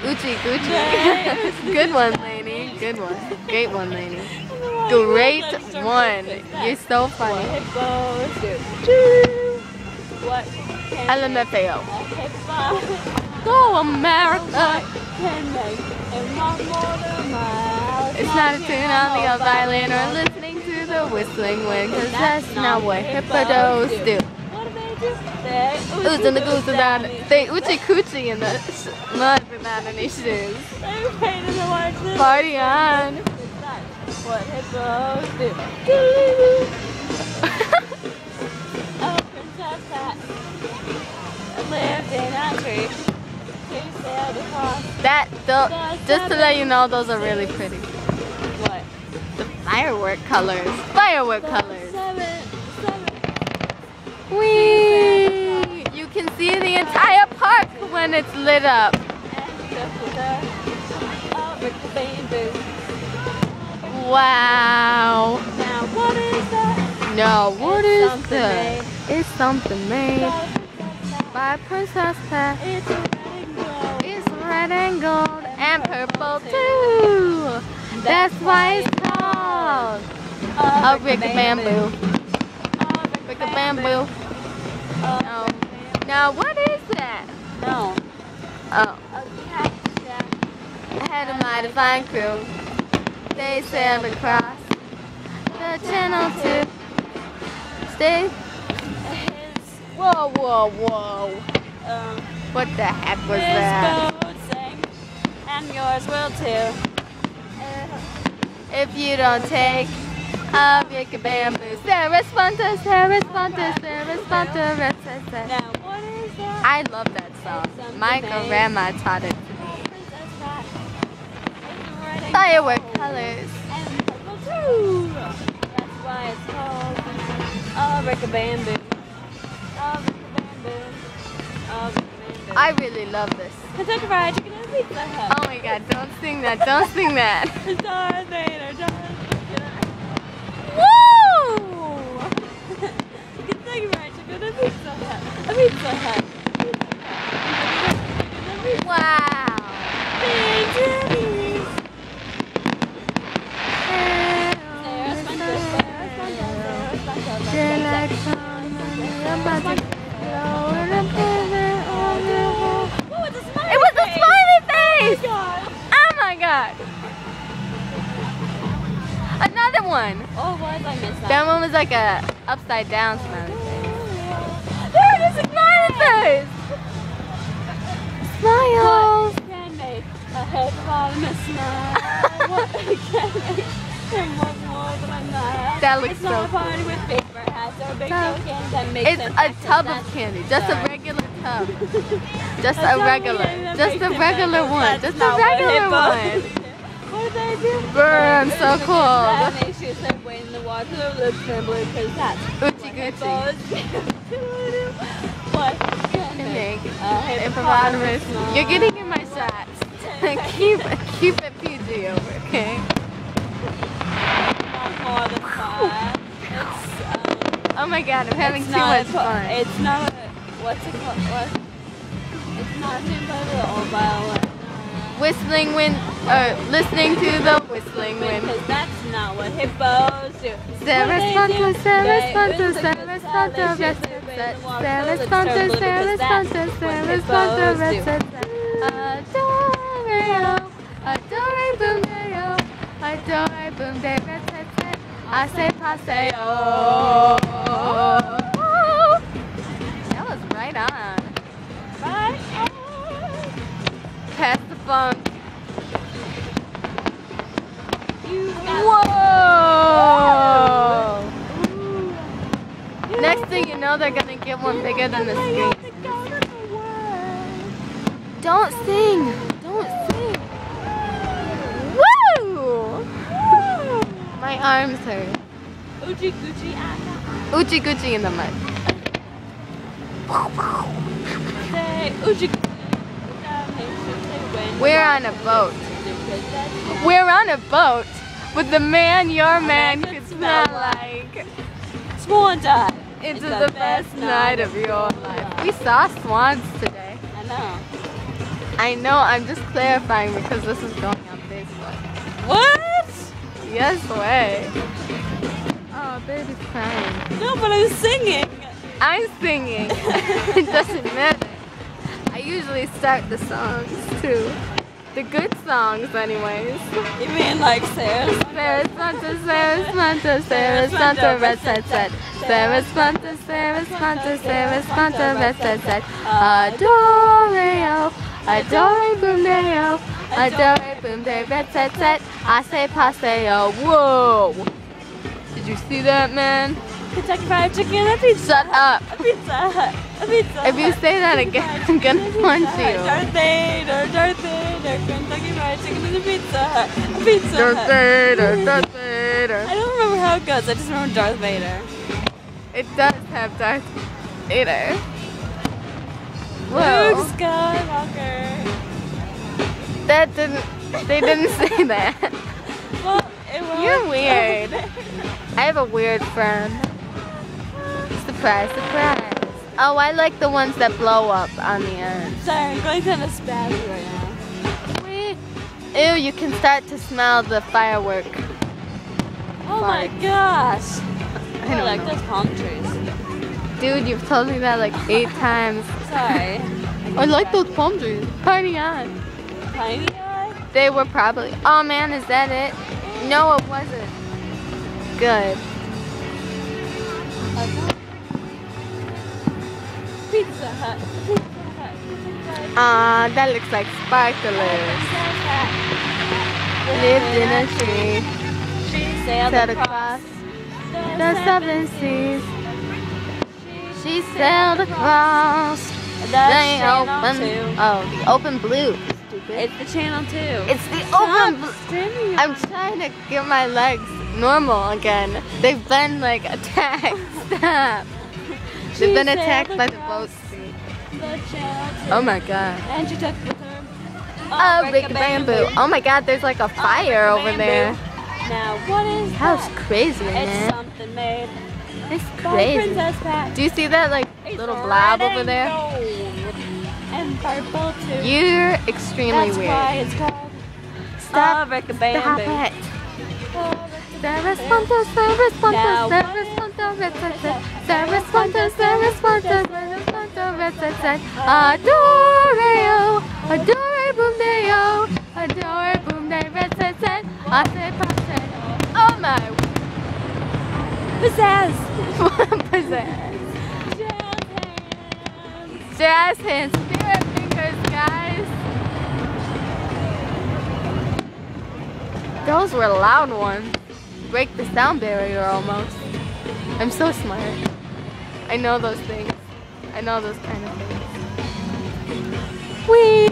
Oochie Gucci. Good one, Lainie. Good one. Great one, Lainie. Great one. You're so funny. LMFAO. Go America. It's not a tune on the violin or listening to the whistling wind, cause that's not what hippos do. Oohs and the goose and down. They oochie coochie in the mud without any shoes. Party on. What hippos do. Oh, Princess Pat lived in a tree. She sailed across. Just to let you know, those are really pretty. What? The firework colors. Firework colors. Whee! You can see the entire park when it's lit up. Wow. Now what is that? No, what is that? It's something made by Princess Pat. It's red and gold and purple too. That's why it's called a rick-a-bamboo. Rick-a-bamboo. Now what is that? No. Oh. I had a mighty fine crew. They sailed across the channel to stay. Whoa, whoa, whoa. What the heck was that? Boat sing, and yours will too. If you don't take a rick-a-bamboo, Sarah Spunta, Sarah Spunta, Sarah Spunta, Now what is that? I love that song. My grandma taught it. Firework colors. And purple too. That's why it's called a rick-a-bamboo. A rick-a-bamboo. A rick-a-bamboo. I really love this. Kentucky Fried Chicken and Pizza Hut. Oh my god, don't sing that, don't sing that. Darth Vader, Darth Woo! Kentucky Fried Chicken and Pizza Hut. A Pizza Hut. Wow. It was a smiley face! Oh my god! Another one! Oh, what? I missed that. That one was like a upside down smiley face. There it is, a smiley face! Smile! What can make a hippopotamus smile? What can make him look more than a knife? That looks it's so not a cool. party with paper hats or big candy that makes It's them a tub that's of candy, just a regular tub. Just a a regular, just a regular one, just a regular one. What did they do? Burn, so cool. That makes you slip weight in the water, their lips turn blue because that's Oochie Gucci. What can make a Hippopotamus. You're getting in my shots. keep it PG over, okay? Not more than 5. Oh my god, I'm having too much fun. It's not what's it called? What? It's not tuned by the old violin. Whistling wind, or listening to the whistling wind. Because that's not what hippos do. Sarah Spunta, Sarah Spunta, Sarah Spunta, Sarah Spunta, Sarah Spunta, Sarah Spunta, Adore, adore, boom, day-o, adore, boom, day, I say paseo. That was right on. Right? Pass the funk. Whoa! Next thing you know, they're gonna get one bigger than the screen. Don't sing! Don't sing! Woo! My arms hurt. Oochie Gucci Oochie Gucci in the mud. We're on a boat. We're on a boat with the man your man could smell like. Swan dive. It's the best night of your life. We saw swans today. I know. I know, I'm just clarifying because this is going on Facebook. What? Yes way. Oh, baby's crying. No, but I'm singing. I'm singing. It doesn't matter. I usually start the songs too. The good songs anyways. You mean like Sarah's? Sarah's Fanta, Sarah's Fanta, Sarah's Fanta, red set set. Sarah's Fanta, Sarah's Fanta, Sarah's Fanta, red set set. Adore-yo, adore boom day-yo, adore boom day, red set set. I say paseo. Whoa! Did you see that, man? Kentucky Fried Chicken and a pizza. Shut up. A Pizza Hut. A Pizza Hut. If you say that again, I'm gonna punch you. Darth Vader, Darth Vader, Kentucky Fried Chicken and a Pizza Hut. A Pizza Darth Hut. Vader, Darth Vader. I don't remember how it goes. I just remember Darth Vader. It does have Darth Vader. Luke Whoa. Skywalker. That didn't, they didn't say that. Well, it was. You're weird. I have a weird friend. Surprise, surprise. Oh, I like the ones that blow up on the end. Sorry, I'm going kind of spazzy right now. Wait. Ew, you can start to smell the firework. Oh my gosh. I don't like know. those palm trees. Dude, you've told me that like 8 times. Sorry. I like those palm trees. Party on. Tiny eye? They were probably. Oh man, is that it? No, it wasn't. Good. Pizza Hut. Pizza Hut. That looks like sparklers. Lived in a tree, She sailed sailed across across the 7 seas. She sailed across the open. Oh, the open blue. Stupid. It's the channel 2. It's the open blue. I'm trying to get my legs normal again. They've been like attacked. Stop. They've been attacked by the boat. Oh my god. And she took with her Oh, break a bamboo. Oh my god, there's like a fire over there. Now, what is How's that? crazy, It's man. something made It's by crazy. Princess Pat. Do you see that like It's little blob red over and there? gold. And purple too. You're extremely That's weird. why it's called Stop. break a Stop bamboo. it. Sarah's Fanta, Sarah's Fanta, Now, Sarah's Fanta, red set set. Sarah's Fanta, Sarah's Fanta, Sarah's Fanta, red set set. Adore-yo, adore boom day-yo, adore boom day, red set set. I say pastel. Oh my. Pizzazz. Pizzazz. Jazz hands. Jazz hands, spirit fingers, guys. Those were loud ones. Break the sound barrier almost. I'm so smart. I know those things. I know those kind of things. Whee!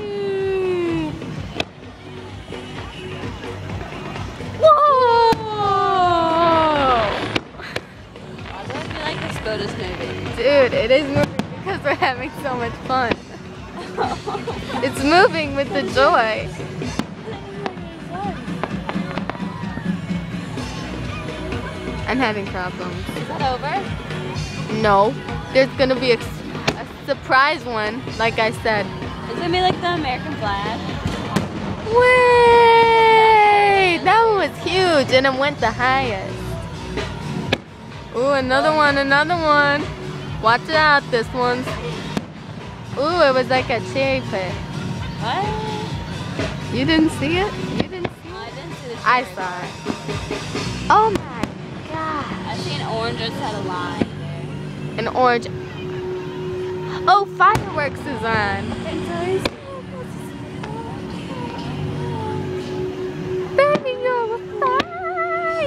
Whoa! I feel like this boat is moving. Dude, it is moving because we're having so much fun. It's moving with the joy. I'm having problems. Is that over? No, there's gonna be a surprise one, like I said. It's gonna be like the American flag. Wait, that one was huge and it went the highest. Ooh, another one, another one. Watch it out, this one's. Ooh, it was like a cherry pit. What? You didn't see it? You didn't see I it? didn't see the I cherry. saw it. Oh my god. I seen orange just had a line. An orange. Oh, fireworks is on. Baby, you're a fire.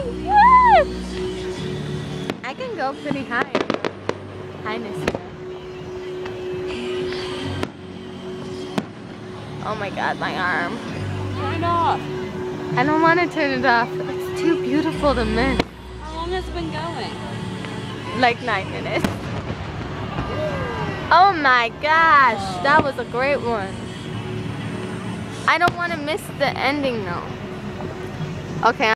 I can go pretty high. Highness. Oh my god, my arm. Turn it off. I don't want to turn it off. It's too beautiful to miss. How long has it been going? Like 9 minutes. Oh my gosh, that was a great one. I don't want to miss the ending though. Okay.